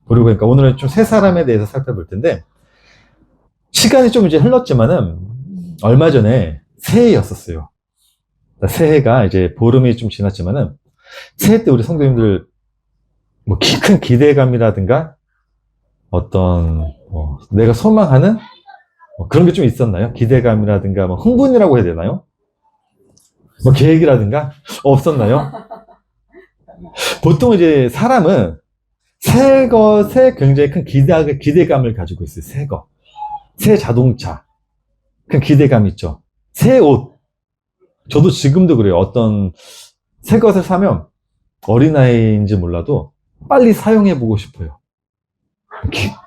그리고 그러니까 오늘은 좀 세 사람에 대해서 살펴볼 텐데, 시간이 좀 이제 흘렀지만은 얼마 전에 새해였었어요. 새해가 이제 보름이 좀 지났지만은 새해 때 우리 성도님들 뭐 큰 기대감이라든가 어떤 내가 소망하는 그런 게 좀 있었나요? 기대감이라든가 뭐 흥분이라고 해야 되나요? 뭐 계획이라든가 없었나요? 보통 이제 사람은 새 것에 굉장히 큰 기대감을 가지고 있어요. 새 것, 새 자동차, 큰 기대감 있죠. 새 옷. 저도 지금도 그래요. 어떤 새 것을 사면 어린아이인지 몰라도 빨리 사용해보고 싶어요.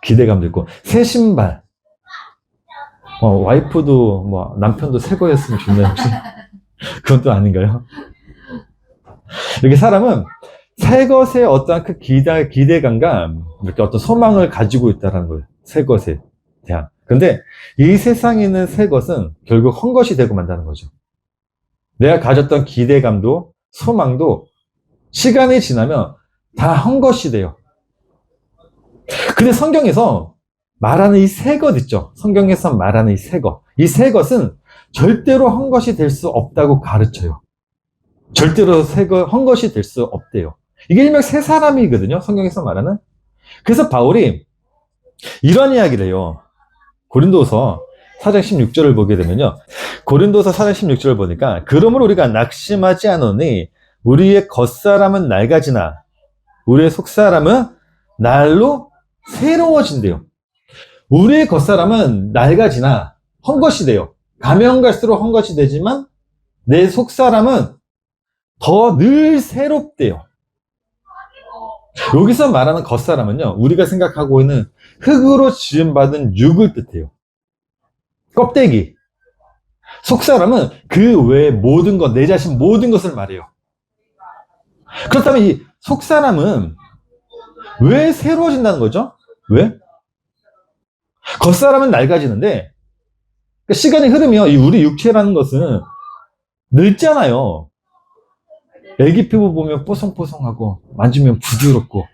기대감도 있고. 새 신발. 와이프도, 뭐, 남편도 새 거였으면 좋나요, 혹시? 그건 또 아닌가요? 이렇게 사람은 새 것에 어떠한 그 기대감과 이렇게 어떤 소망을 가지고 있다는 거예요. 새 것에 대한. 근데 이 세상에 있는 새 것은 결국 헛것이 되고 만다는 거죠. 내가 가졌던 기대감도 소망도 시간이 지나면 다 헛것이 돼요. 근데 성경에서 말하는 이 새 것 있죠. 성경에서 말하는 이 새 것. 이 새 것은 절대로 헛것이 될 수 없다고 가르쳐요. 절대로 헛것이 될 수 없대요. 이게 일명 새 사람이거든요. 성경에서 말하는. 그래서 바울이 이런 이야기를 해요. 고린도서 4장 16절을 보게 되면요. 고린도서 4장 16절을 보니까 그러므로 우리가 낙심하지 않으니 우리의 겉사람은 낡아지나 우리의 속사람은 날로 새로워진대요. 우리의 겉사람은 낡아지나 헛것이 돼요. 가면 갈수록 헛것이 되지만 내 속사람은 더 늘 새롭대요. 여기서 말하는 겉사람은요, 우리가 생각하고 있는 흙으로 지음받은 육을 뜻해요. 껍데기. 속사람은 그 외의 모든 것, 내 자신 모든 것을 말해요. 그렇다면 이 속사람은 왜 새로워진다는 거죠? 왜? 겉사람은 낡아지는데, 시간이 흐르면 이 우리 육체라는 것은 늙잖아요. 애기 피부 보면 뽀송뽀송하고 만지면 부드럽고.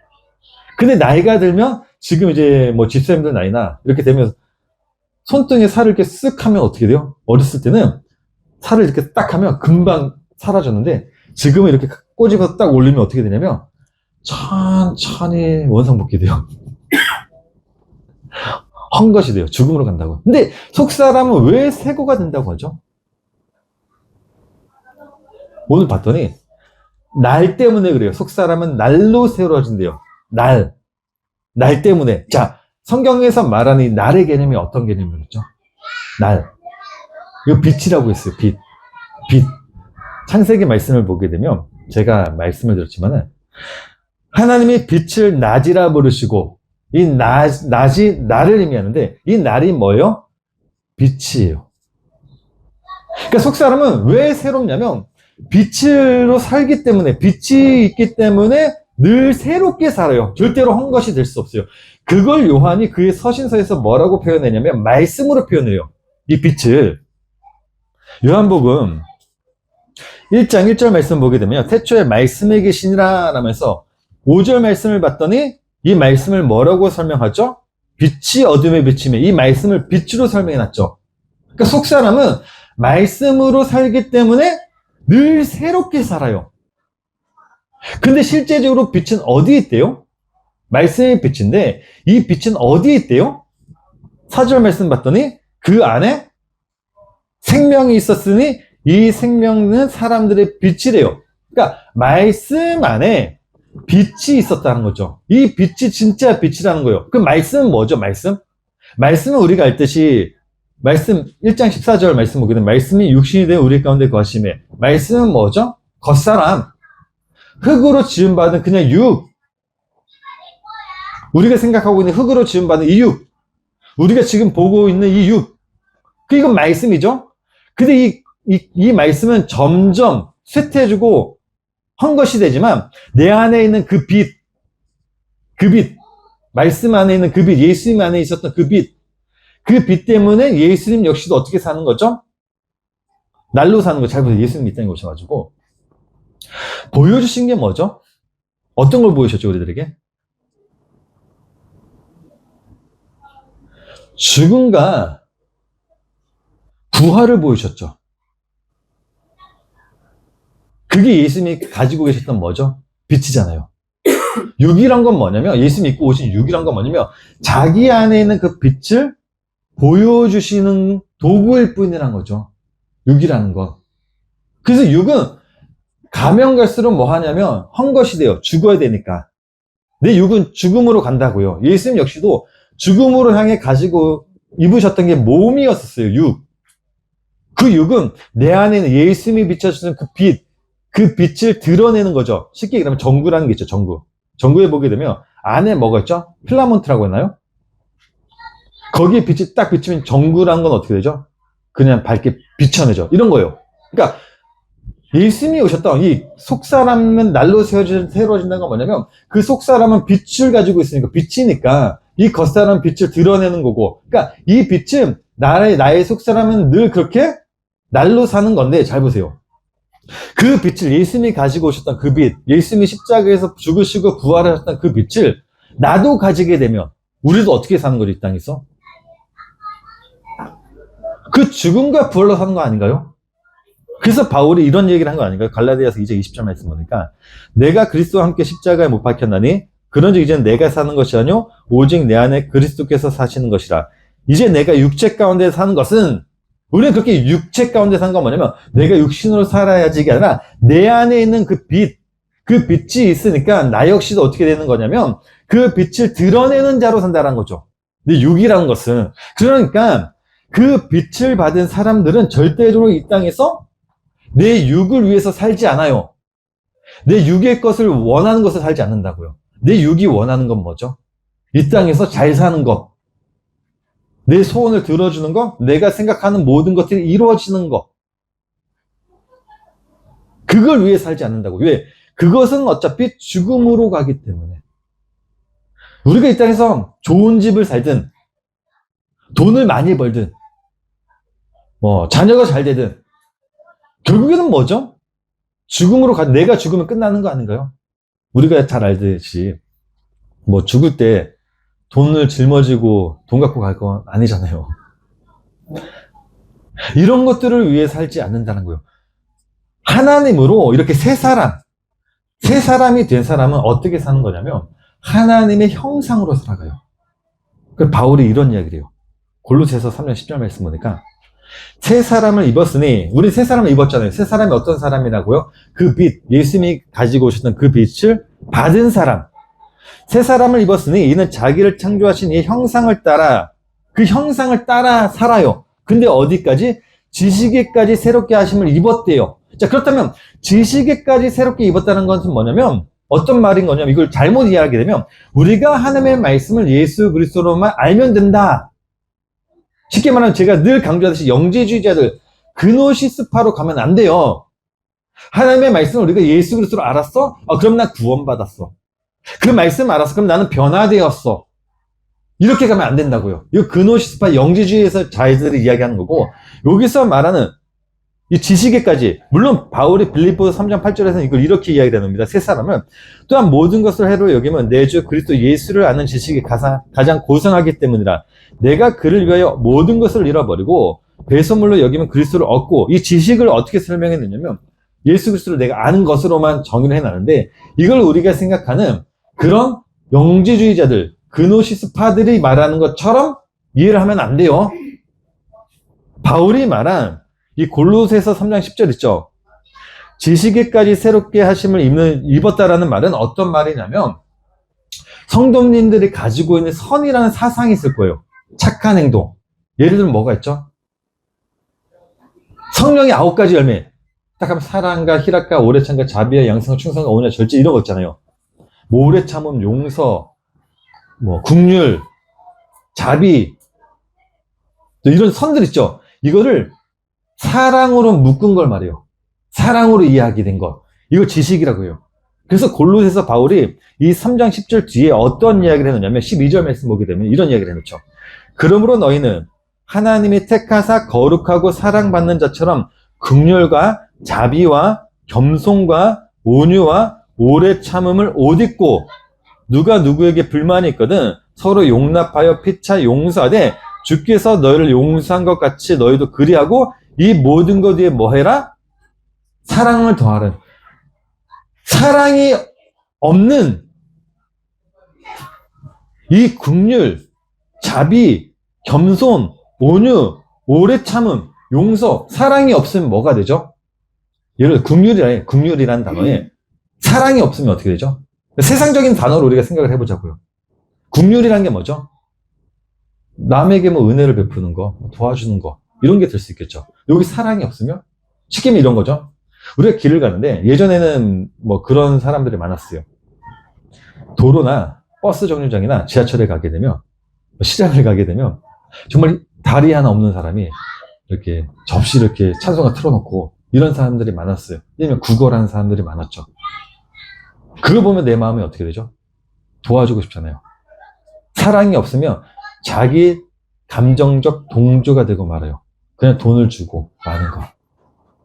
근데 나이가 들면 지금 이제 뭐 집사님들 나이나 이렇게 되면 손등에 살을 이렇게 쓱 하면 어떻게 돼요? 어렸을 때는 살을 이렇게 딱 하면 금방 사라졌는데 지금은 이렇게 꼬집어서 딱 올리면 어떻게 되냐면 천천히 원상복귀 돼요. 헛것이 돼요. 죽음으로 간다고. 근데 속사람은 왜 새고가 된다고 하죠? 오늘 봤더니 날 때문에 그래요. 속사람은 날로 새로워진대요. 날 때문에. 자, 성경에서 말하는 이 날의 개념이 어떤 개념이었죠? 날. 이거 빛이라고 했어요. 빛. 창세기 말씀을 보게 되면 제가 말씀을 드렸지만은 하나님이 빛을 낮이라 부르시고 이 낮이 날을 의미하는데 이 날이 뭐예요? 빛이에요. 그러니까 속사람은 왜 새롭냐면 빛으로 살기 때문에, 빛이 있기 때문에 늘 새롭게 살아요. 절대로 헛것이 될 수 없어요. 그걸 요한이 그의 서신서에서 뭐라고 표현했냐면 말씀으로 표현해요. 이 빛을. 요한복음 1장 1절 말씀 보게 되면 태초에 말씀이 계시니라 라면서 5절 말씀을 봤더니 이 말씀을 뭐라고 설명하죠? 빛이 어둠에 비치며 이 말씀을 빛으로 설명해놨죠. 그러니까 속사람은 말씀으로 살기 때문에 늘 새롭게 살아요. 근데 실제적으로 빛은 어디에 있대요? 말씀의 빛인데 이 빛은 어디에 있대요? 4절 말씀 봤더니 그 안에 생명이 있었으니 이 생명은 사람들의 빛이래요. 그러니까 말씀 안에 빛이 있었다는 거죠. 이 빛이 진짜 빛이라는 거예요. 그 말씀은 뭐죠? 말씀은 우리가 알듯이 말씀 1장 14절 말씀 보게 되면 말씀이 육신이 되어 우리 가운데 거하심에 말씀은 뭐죠? 겉사람. 흙으로 지음받은 그냥 육. 우리가 생각하고 있는 흙으로 지음받은 이 육. 우리가 지금 보고 있는 이 육. 이건 말씀이죠? 근데 이 말씀은 점점 쇠퇴해지고 헛것이 되지만 내 안에 있는 그 빛, 말씀 안에 있는 그 빛, 예수님 안에 있었던 그 빛, 그 빛 때문에 예수님 역시도 어떻게 사는 거죠? 날로 사는 거. 잘 보세요. 예수님이 이 땅에 오셔가지고 보여주신 게 뭐죠? 어떤 걸 보여주셨죠, 우리들에게? 죽음과 부활을 보이셨죠. 그게 예수님이 가지고 계셨던 뭐죠? 빛이잖아요. 육이란 건 뭐냐면, 예수님 입고 오신 육이란 건 뭐냐면, 자기 안에 있는 그 빛을 보여주시는 도구일 뿐이란 거죠. 육이라는 거. 그래서 육은 가면 갈수록 뭐 하냐면, 헝것이 돼요. 죽어야 되니까. 내 육은 죽음으로 간다고요. 예수님 역시도 죽음으로 향해 가지고 입으셨던 게 몸이었었어요. 육. 그 육은 내 안에 있는 예수님이 비춰주는 그 빛, 그 빛을 드러내는 거죠. 쉽게 얘기하면 전구라는 게 있죠. 전구. 전구에 보게 되면 안에 뭐가 있죠? 필라몬트라고 했나요? 거기에 빛이 딱 비치면 전구라는 건 어떻게 되죠? 그냥 밝게 비춰내죠. 이런 거예요. 그러니까 예수님이 오셨던 이 속사람은 날로 새로워진다는 건 뭐냐면, 그 속사람은 빛을 가지고 있으니까, 빛이니까 이 겉사람은 빛을 드러내는 거고, 그러니까 이 빛은 나의 속사람은 늘 그렇게 날로 사는 건데, 잘 보세요. 그 빛을, 예수님이 가지고 오셨던 그 빛, 예수님이 십자가에서 죽으시고 부활하셨던 그 빛을 나도 가지게 되면 우리도 어떻게 사는 거죠, 이 땅에서? 그 죽음과 부활로 사는 거 아닌가요? 그래서 바울이 이런 얘기를 한 거 아닌가요? 갈라디아서 2장 20절 말씀 보니까, 내가 그리스도와 함께 십자가에 못 박혔나니 그런즉 이제는 내가 사는 것이 아니요 오직 내 안에 그리스도께서 사시는 것이라. 이제 내가 육체 가운데 사는 것은, 우리는 그렇게 육체 가운데 사는 건 뭐냐면, 내가 육신으로 살아야지가 아니라 내 안에 있는 그 빛, 그 빛이 있으니까 나 역시도 어떻게 되는 거냐면 그 빛을 드러내는 자로 산다는 거죠. 근데 육이라는 것은, 그러니까 그 빛을 받은 사람들은 절대적으로 이 땅에서 내 육을 위해서 살지 않아요. 내 육의 것을 원하는 것을 살지 않는다고요. 내 육이 원하는 건 뭐죠? 이 땅에서 잘 사는 것, 내 소원을 들어주는 것, 내가 생각하는 모든 것들이 이루어지는 것, 그걸 위해 살지 않는다고. 왜? 그것은 어차피 죽음으로 가기 때문에. 우리가 이 땅에서 좋은 집을 살든, 돈을 많이 벌든, 자녀가 잘 되든, 결국에는 뭐죠? 죽음으로 내가 죽으면 끝나는 거 아닌가요? 우리가 잘 알듯이, 죽을 때 돈을 짊어지고 돈 갖고 갈 건 아니잖아요. 이런 것들을 위해 살지 않는다는 거예요. 하나님으로 이렇게 새 사람이 된 사람은 어떻게 사는 거냐면, 하나님의 형상으로 살아가요. 그 바울이 이런 이야기를 해요. 골로새서 3장 10절 말씀 보니까, 새 사람을 입었으니, 우리 새 사람을 입었잖아요. 새 사람이 어떤 사람이라고요? 그 빛, 예수님이 가지고 오셨던 그 빛을 받은 사람. 새 사람을 입었으니 이는 자기를 창조하신 이 형상을 따라, 그 형상을 따라 살아요. 근데 어디까지? 지식에까지 새롭게 하심을 입었대요. 자, 그렇다면 지식에까지 새롭게 입었다는 것은 뭐냐면, 어떤 말인 거냐면, 이걸 잘못 이해하게 되면 우리가 하나님의 말씀을 예수 그리스도로만 알면 된다. 쉽게 말하면 제가 늘 강조하듯이 영지주의자들 그노시스파로 가면 안 돼요. 하나님의 말씀을 우리가 예수 그리스도로 알았어? 그럼 나 구원받았어. 그 말씀 알았어? 그럼 나는 변화되었어. 이렇게 가면 안 된다고요. 이거 그노시스파 영지주의에서 자기들이 이야기하는 거고, 여기서 말하는 이 지식에까지, 물론 바울이 빌립보서 3장 8절에서는 이걸 이렇게 이야기를 합니다. 새 사람은 또한 모든 것을 해로 여기면 내 주 그리스도 예수를 아는 지식이 가장 고상하기 때문이라. 내가 그를 위하여 모든 것을 잃어버리고 배설물로 여기면 그리스도를 얻고. 이 지식을 어떻게 설명했느냐면, 예수 그리스도를 내가 아는 것으로만 정의를 해놨는데, 이걸 우리가 생각하는 그런 영지주의자들, 그노시스파들이 말하는 것처럼 이해를 하면 안 돼요. 바울이 말한 이 골로새서 3장 10절 있죠. 지식에까지 새롭게 하심을 입었다라는 말은 어떤 말이냐면, 성도님들이 가지고 있는 선이라는 사상이 있을 거예요. 착한 행동. 예를 들면 뭐가 있죠? 성령의 9가지 열매. 딱 하면 사랑과 희락과 오래 참과 자비와 양성과 충성과 온유와 절제, 이런 거 있잖아요. 오래 참음, 용서, 긍휼, 자비, 또 이런 선들 있죠. 이거를 사랑으로 묶은 걸 말해요. 사랑으로 이해하게 된 것. 이거 지식이라고 해요. 그래서 골로새서 바울이 이 3장 10절 뒤에 어떤 이야기를 해놓냐면, 12절 말씀 보게 되면 이런 이야기를 해놓죠. 그러므로 너희는 하나님이 택하사 거룩하고 사랑받는 자처럼 긍휼과 자비와 겸손과 온유와 오래 참음을 옷 입고, 누가 누구에게 불만이 있거든 서로 용납하여 피차 용서하되 주께서 너희를 용서한 것 같이 너희도 그리하고 이 모든 것 위에 뭐 해라? 사랑을 더하라. 사랑이 없는 이 긍휼, 자비, 겸손, 온유, 오래 참음, 용서, 사랑이 없으면 뭐가 되죠? 예를 들어 긍휼이라는 단어에 사랑이 없으면 어떻게 되죠? 세상적인 단어로 우리가 생각을 해보자고요. 긍휼이라는 게 뭐죠? 남에게 뭐 은혜를 베푸는 거, 도와주는 거, 이런 게 될 수 있겠죠. 여기 사랑이 없으면? 쉽게 이런 거죠. 우리가 길을 가는데 예전에는 뭐 그런 사람들이 많았어요. 도로나 버스 정류장이나 지하철에 가게 되면, 시장을 가게 되면 정말 다리 하나 없는 사람이 이렇게 접시를 이렇게 찬송가 틀어놓고 이런 사람들이 많았어요. 왜냐면 구걸하는 사람들이 많았죠. 그걸 보면 내 마음이 어떻게 되죠? 도와주고 싶잖아요. 사랑이 없으면 자기 감정적 동조가 되고 말아요. 그냥 돈을 주고 마는 거.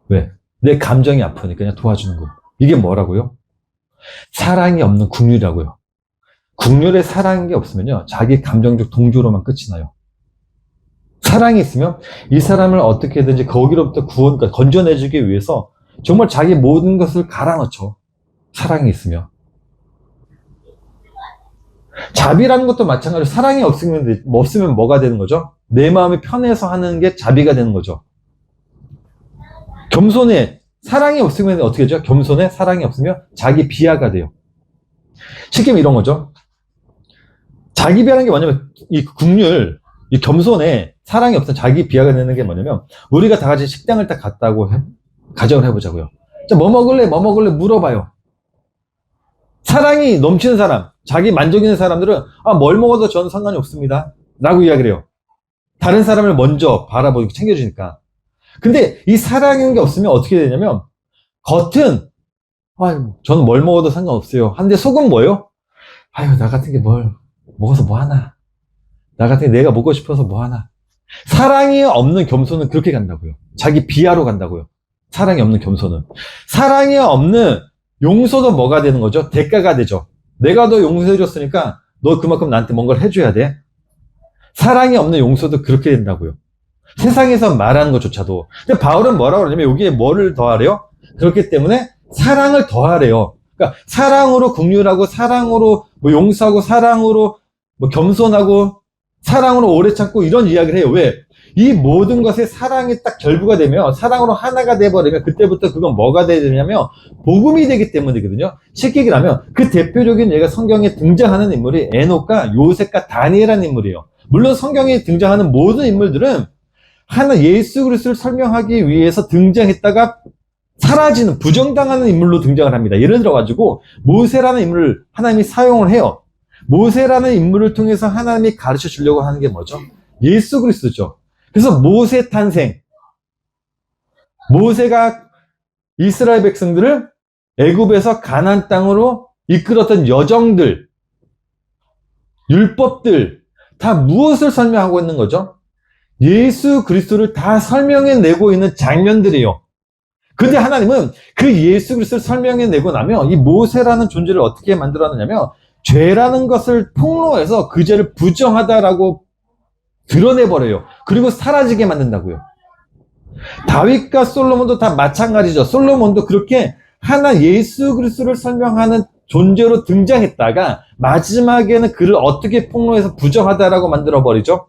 왜? 내 감정이 아프니까 그냥 도와주는 거. 이게 뭐라고요? 사랑이 없는 긍휼이라고요. 긍휼에 사랑이 게 없으면요, 자기 감정적 동조로만 끝이 나요. 사랑이 있으면 이 사람을 어떻게든지 거기로부터 건져내주기 위해서 정말 자기 모든 것을 갈아넣죠. 사랑이 있으면. 자비라는 것도 마찬가지로 사랑이 없으면 뭐가 되는 거죠? 내 마음이 편해서 하는 게 자비가 되는 거죠. 겸손에 사랑이 없으면 어떻게 되죠? 겸손에 사랑이 없으면 자기 비하가 돼요. 쉽게 이런 거죠. 자기 비하라는 게 뭐냐면 이 긍휼, 이 겸손에 사랑이 없으면 자기 비하가 되는 게 뭐냐면 우리가 다 같이 식당을 딱 갔다고 가정을 해보자고요. 자, 뭐 먹을래? 뭐 먹을래? 물어봐요. 사랑이 넘치는 사람, 자기 만족 있는 사람들은 뭘 먹어도 저는 상관이 없습니다 라고 이야기를 해요. 다른 사람을 먼저 바라보고 챙겨주니까. 근데 이 사랑인 게 없으면 어떻게 되냐면 겉은 저는 뭘 먹어도 상관없어요 한데 속은 뭐예요? 나 같은 게 뭘 먹어서 뭐하나, 나 같은 게 내가 먹고 싶어서 뭐하나. 사랑이 없는 겸손은 그렇게 간다고요. 자기 비하로 간다고요. 사랑이 없는 겸손은. 사랑이 없는 용서도 뭐가 되는 거죠? 대가가 되죠. 내가 너 용서해줬으니까 너 그만큼 나한테 뭔가를 해줘야 돼. 사랑이 없는 용서도 그렇게 된다고요. 세상에서 말하는 것조차도. 근데 바울은 뭐라고 그러냐면 여기에 뭐를 더하래요? 그렇기 때문에 사랑을 더하래요. 그러니까 사랑으로 긍휼하고, 사랑으로 뭐 용서하고, 사랑으로 뭐 겸손하고, 사랑으로 오래 참고, 이런 이야기를 해요. 왜? 이 모든 것에 사랑이 딱 결부가 되면, 사랑으로 하나가 돼버리면 그때부터 그건 뭐가 되냐면 복음이 되기 때문이거든요. 쉽게 얘기하면 그 대표적인 예가 성경에 등장하는 인물이 에녹과 요셉과 다니엘이라는 인물이에요. 물론 성경에 등장하는 모든 인물들은 하나 예수 그리스도를 설명하기 위해서 등장했다가 사라지는, 부정당하는 인물로 등장을 합니다. 예를 들어가지고 모세라는 인물을 하나님이 사용을 해요. 모세라는 인물을 통해서 하나님이 가르쳐 주려고 하는 게 뭐죠? 예수 그리스도죠. 그래서 모세 탄생, 모세가 이스라엘 백성들을 애굽에서 가나안 땅으로 이끌었던 여정들, 율법들 다 무엇을 설명하고 있는 거죠? 예수 그리스도를 다 설명해내고 있는 장면들이에요. 근데 하나님은 그 예수 그리스도를 설명해내고 나면 이 모세라는 존재를 어떻게 만들어내냐면 죄라는 것을 폭로해서 그 죄를 부정하다라고 드러내버려요. 그리고 사라지게 만든다고요. 다윗과 솔로몬도 다 마찬가지죠. 솔로몬도 그렇게 하나 예수 그리스도를 설명하는 존재로 등장했다가 마지막에는 그를 어떻게 폭로해서 부정하다라고 만들어버리죠.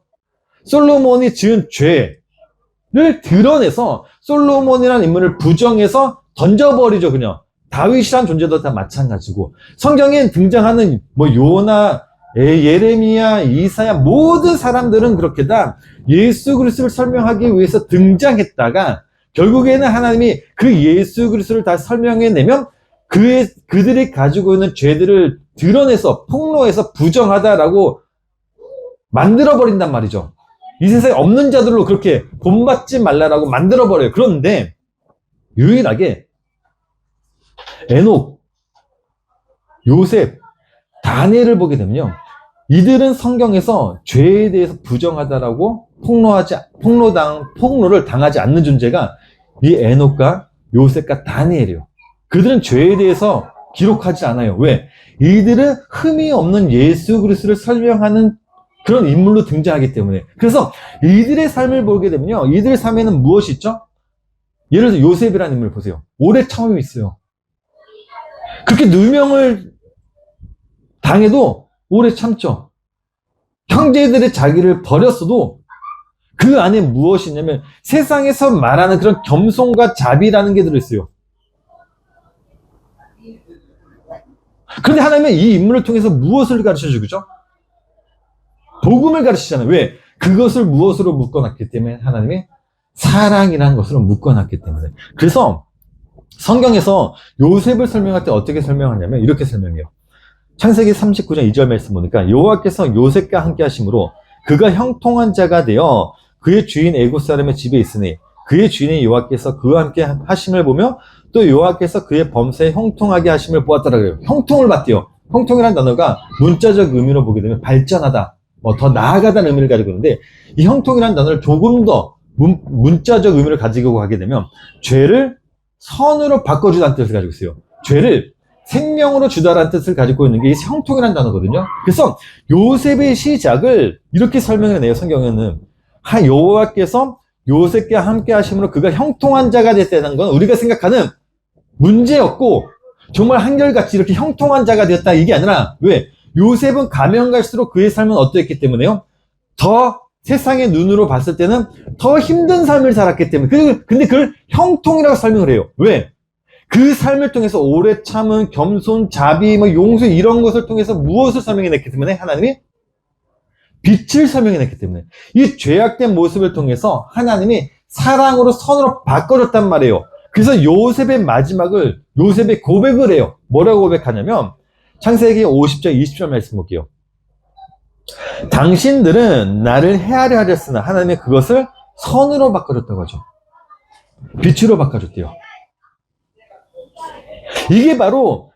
솔로몬이 지은 죄를 드러내서 솔로몬이라는 인물을 부정해서 던져버리죠. 그냥 다윗이란 존재도 다 마찬가지고, 성경에 등장하는 뭐 요나, 예레미야, 이사야, 모든 사람들은 그렇게 다 예수 그리스도를 설명하기 위해서 등장했다가 결국에는 하나님이 그 예수 그리스도를 다 설명해내면 그들이 가지고 있는 죄들을 드러내서 폭로해서 부정하다라고 만들어버린단 말이죠. 이 세상에 없는 자들로 그렇게 본받지 말라라고 만들어버려요. 그런데 유일하게 에녹, 요셉, 다니엘을 보게 되면요, 이들은 성경에서 죄에 대해서 부정하다라고 폭로를 당하지 않는 존재가 이 에녹과 요셉과 다니엘이에요. 그들은 죄에 대해서 기록하지 않아요. 왜? 이들은 흠이 없는 예수 그리스도를 설명하는 그런 인물로 등장하기 때문에. 그래서 이들의 삶을 보게 되면요, 이들의 삶에는 무엇이 있죠? 예를 들어 요셉이라는 인물 보세요. 오래 참음이 있어요. 그렇게 누명을 당해도 오래 참죠. 형제들의 자기를 버렸어도 그 안에 무엇이 있냐면 세상에서 말하는 그런 겸손과 자비라는 게 들어있어요. 그런데 하나님은 이 인물을 통해서 무엇을 가르쳐주죠? 복음을 가르치잖아요. 왜? 그것을 무엇으로 묶어놨기 때문에 하나님이 사랑이라는 것으로 묶어놨기 때문에. 그래서 성경에서 요셉을 설명할 때 어떻게 설명하냐면 이렇게 설명해요. 창세기 39장 2절 말씀 보니까 여호와께서 요셉과 함께 하심으로 그가 형통한 자가 되어 그의 주인 애굽 사람의 집에 있으니 그의 주인의 여호와께서 그와 함께 하심을 보며 또 여호와께서 그의 범사에 형통하게 하심을 보았더라 그래요. 형통을 봤대요. 형통이라는 단어가 문자적 의미로 보게 되면 발전하다, 뭐 더 나아가다는 의미를 가지고 있는데 이 형통이라는 단어를 조금 더 문자적 의미를 가지고 가게 되면 죄를 선으로 바꿔주다는 뜻을 가지고 있어요. 죄를 생명으로 주다라는 뜻을 가지고 있는 게 이 형통이라는 단어거든요. 그래서 요셉의 시작을 이렇게 설명해내요. 성경에는 여호와께서 요셉과 함께 하심으로 그가 형통한 자가 됐다는 건 우리가 생각하는 문제였고 정말 한결같이 이렇게 형통한 자가 되었다 이게 아니라 왜? 요셉은 가면 갈수록 그의 삶은 어떠했기 때문에요? 더 세상의 눈으로 봤을 때는 더 힘든 삶을 살았기 때문에. 근데 그걸 형통이라고 설명을 해요. 왜? 그 삶을 통해서 오래 참은 겸손, 자비, 용서 이런 것을 통해서 무엇을 설명해냈기 때문에 하나님이 빛을 설명해냈기 때문에 이 죄악된 모습을 통해서 하나님이 사랑으로 선으로 바꿔줬단 말이에요. 그래서 요셉의 마지막을 요셉의 고백을 해요. 뭐라고 고백하냐면 창세기 50장 20절 말씀 볼게요. 당신들은 나를 해하려 하렸으나 하나님이 그것을 선으로 바꿔줬다고 하죠. 빛으로 바꿔줬대요. 이게 바로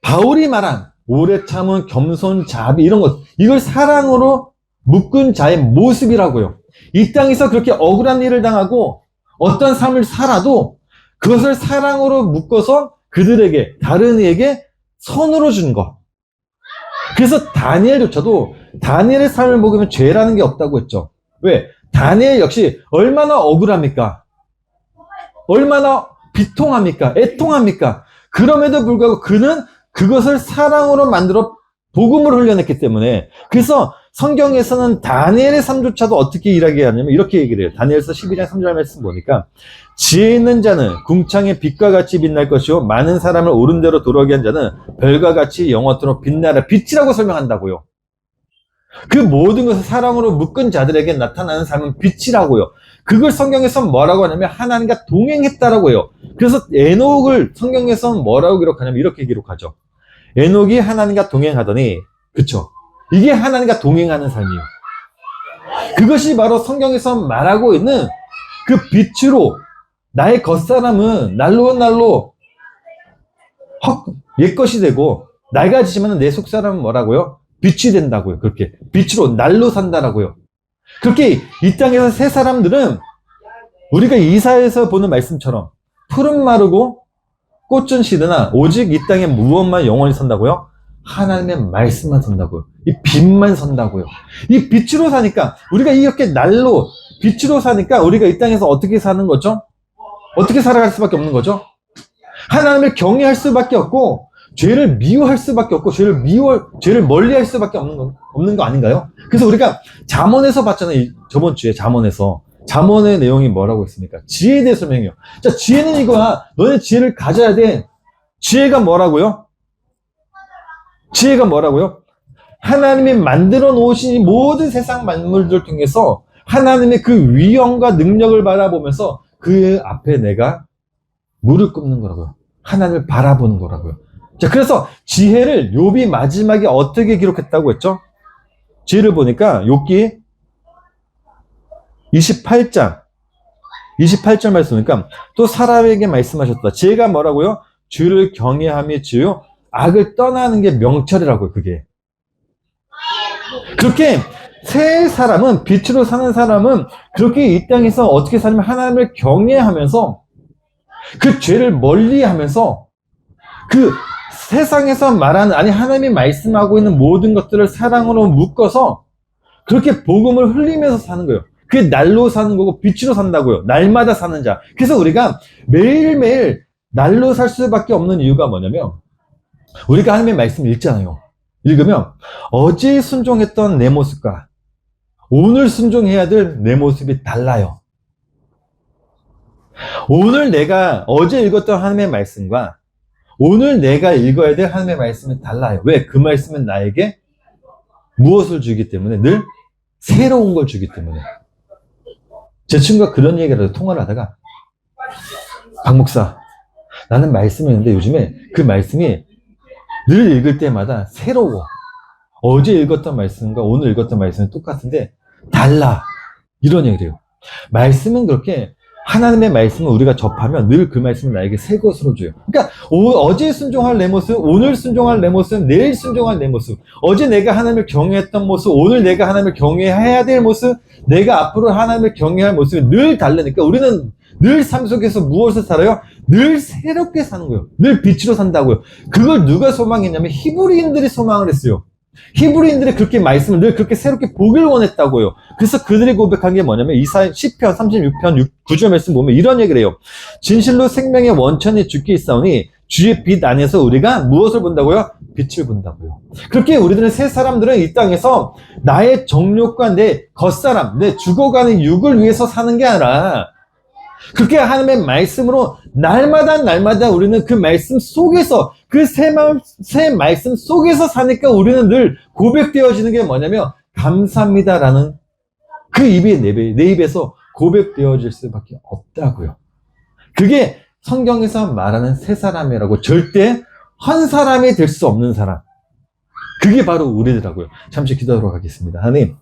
바울이 말한 오래 참은 겸손, 자비 이런 것, 이걸 사랑으로 묶은 자의 모습이라고요. 이 땅에서 그렇게 억울한 일을 당하고 어떤 삶을 살아도 그것을 사랑으로 묶어서 그들에게, 다른 이에게 선으로 준 것. 그래서 다니엘조차도 다니엘의 삶을 보면 죄라는 게 없다고 했죠. 왜? 다니엘 역시 얼마나 억울합니까? 얼마나 비통합니까? 애통합니까? 그럼에도 불구하고 그는 그것을 사랑으로 만들어 복음을 흘려냈기 때문에. 그래서 성경에서는 다니엘의 삶조차도 어떻게 일하게 하냐면 이렇게 얘기를 해요. 다니엘서 12장 3절 말씀 보니까 지혜 있는 자는 궁창의 빛과 같이 빛날 것이요 많은 사람을 옳은 대로 돌아오게 한 자는 별과 같이 영원토록 빛나라. 빛이라고 설명한다고요. 그 모든 것을 사랑으로 묶은 자들에게 나타나는 삶은 빛이라고요. 그걸 성경에서 뭐라고 하냐면 하나님과 동행했다라고 해요. 그래서 에녹을 성경에서는 뭐라고 기록하냐면 이렇게 기록하죠. 에녹이 하나님과 동행하더니, 그쵸? 이게 하나님과 동행하는 삶이에요. 그것이 바로 성경에서 말하고 있는 그 빛으로 나의 겉사람은 날로 날로 옛것이 되고 낡아지지만 내 속사람은 뭐라고요? 빛이 된다고요. 그렇게 빛으로 날로 산다라고요. 그렇게 이 땅에서 새 사람들은 우리가 이사야에서 보는 말씀처럼 푸른 마르고 꽃은 시드나 오직 이 땅에 무엇만 영원히 선다고요? 하나님의 말씀만 선다고요. 이 빛만 선다고요. 이 빛으로 사니까 우리가 이렇게 날로 빛으로 사니까 우리가 이 땅에서 어떻게 사는 거죠? 어떻게 살아갈 수밖에 없는 거죠? 하나님을 경외할 수밖에 없고 죄를 미워할 수밖에 없고 죄를 멀리할 수밖에 없는 거 아닌가요? 그래서 우리가 잠언에서 봤잖아요. 저번 주에 잠언의 내용이 뭐라고 했습니까? 지혜에 대해 설명해요. 자, 지혜는 이거야. 너네 지혜를 가져야 돼. 지혜가 뭐라고요? 지혜가 뭐라고요? 하나님이 만들어 놓으신 이 모든 세상 만물들 통해서 하나님의 그 위엄과 능력을 바라보면서 그 앞에 내가 무릎 꿇는 거라고요. 하나님을 바라보는 거라고요. 자, 그래서 지혜를 욥이 마지막에 어떻게 기록했다고 했죠? 지혜를 보니까 욥기 28장 28절 말씀이니까 또 사람에게 말씀하셨다. 지혜가 뭐라고요? 주를 경외함이 주요 악을 떠나는 게 명철이라고요. 그게 그렇게 새 사람은, 빛으로 사는 사람은 그렇게 이 땅에서 어떻게 살면 하나님을 경외하면서 그 죄를 멀리하면서 그 세상에서 말하는, 아니 하나님이 말씀하고 있는 모든 것들을 사랑으로 묶어서 그렇게 복음을 흘리면서 사는 거예요. 그게 날로 사는 거고 빛으로 산다고요. 날마다 사는 자. 그래서 우리가 매일매일 날로 살 수밖에 없는 이유가 뭐냐면 우리가 하나님의 말씀을 읽잖아요. 읽으면 어제 순종했던 내 모습과 오늘 순종해야 될 내 모습이 달라요. 오늘 내가 어제 읽었던 하나님의 말씀과 오늘 내가 읽어야 될 하나님의 말씀은 달라요. 왜? 그 말씀은 나에게 무엇을 주기 때문에 늘 새로운 걸 주기 때문에. 제 친구가 그런 얘기를 해서 통화를 하다가 박 목사, 나는 말씀을 읽는데 요즘에 그 말씀이 늘 읽을 때마다 새로워. 어제 읽었던 말씀과 오늘 읽었던 말씀은 똑같은데 달라. 이런 얘기를 해요. 말씀은 그렇게 하나님의 말씀을 우리가 접하면 늘 그 말씀을 나에게 새 것으로 줘요. 그러니까 어제 순종할 내 모습, 오늘 순종할 내 모습, 내일 순종할 내 모습, 어제 내가 하나님을 경외했던 모습, 오늘 내가 하나님을 경외해야 될 모습, 내가 앞으로 하나님을 경외할 모습이 늘 다르니까 우리는 늘 삶 속에서 무엇을 살아요? 늘 새롭게 사는 거예요. 늘 빛으로 산다고요. 그걸 누가 소망했냐면 히브리인들이 소망을 했어요. 히브리인들이 그렇게 말씀을 늘 그렇게 새롭게 보길 원했다고요. 그래서 그들이 고백한 게 뭐냐면 시편 36편 9절 말씀 보면 이런 얘기를 해요. 진실로 생명의 원천이 주께 있사오니 주의 빛 안에서 우리가 무엇을 본다고요? 빛을 본다고요. 그렇게 우리들은 새 사람들은 이 땅에서 나의 정욕과 내 겉사람, 내 죽어가는 육을 위해서 사는 게 아니라 그렇게 하나님의 말씀으로 날마다 우리는 그 말씀 속에서 그 새 말씀 속에서 사니까 우리는 늘 고백되어지는 게 뭐냐면 감사합니다라는 그 입이 내 입에서 고백되어질 수밖에 없다고요. 그게 성경에서 말하는 새 사람이라고 절대 한 사람이 될 수 없는 사람. 그게 바로 우리더라고요. 잠시 기도하도록 하겠습니다. 하나님,